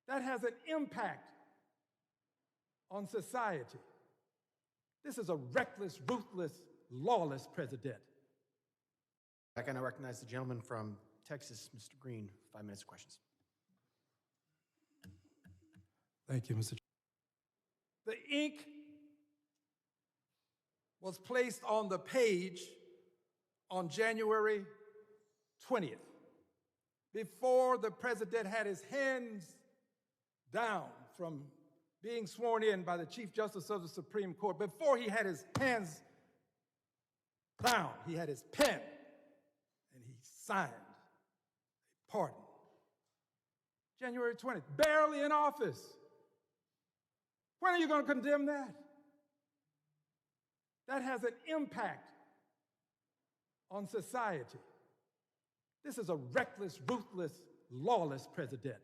that has an impact on society. This is a reckless, ruthless, lawless president. Back, and I recognize the gentleman from Texas, Mr. Greene. 5 minutes of questions. Thank you, Mr. Chairman. The ink was placed on the page on January 20th, before the president had his hands down from being sworn in by the Chief Justice of the Supreme Court. Before he had his hands down, he had his pen, and he signed a pardon. January 20th, barely in office. When are you going to condemn that? That has an impact on society. This is a reckless, ruthless, lawless president.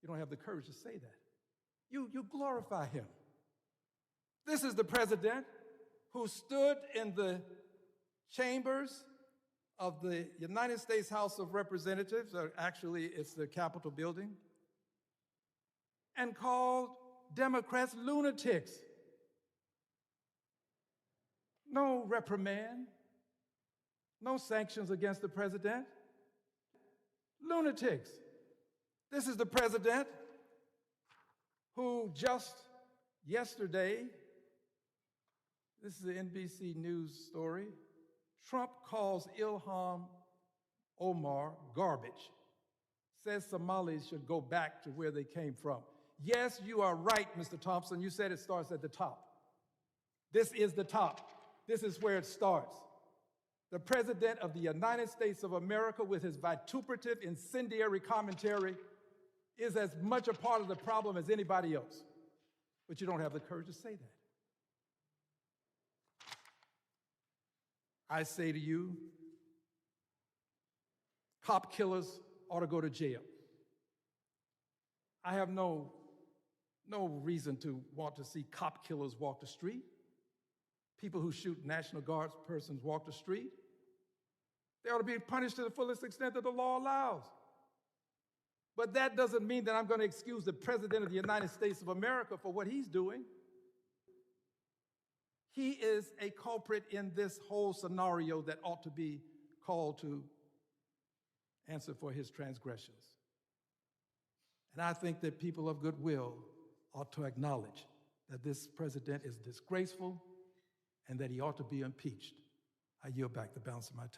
You don't have the courage to say that. You glorify him. This is the president who stood in the chambers of the United States House of Representatives, or actually it's the Capitol building, and called Democrats lunatics. No reprimand, no sanctions against the president. Lunatics. This is the president who just yesterday, this is an NBC News story, Trump calls Ilhan Omar garbage, says Somalis should go back to where they came from. Yes, you are right, Mr. Thompson. You said it starts at the top. This is the top. This is where it starts. The President of the United States of America, with his vituperative, incendiary commentary, is as much a part of the problem as anybody else. But you don't have the courage to say that. I say to you, cop killers ought to go to jail. I have no reason to want to see cop killers walk the street. People who shoot National Guard persons walk the street. They ought to be punished to the fullest extent that the law allows. But that doesn't mean that I'm going to excuse the President of the United States of America for what he's doing. He is a culprit in this whole scenario that ought to be called to answer for his transgressions. And I think that people of goodwill ought to acknowledge that this president is disgraceful and that he ought to be impeached. I yield back the balance of my time.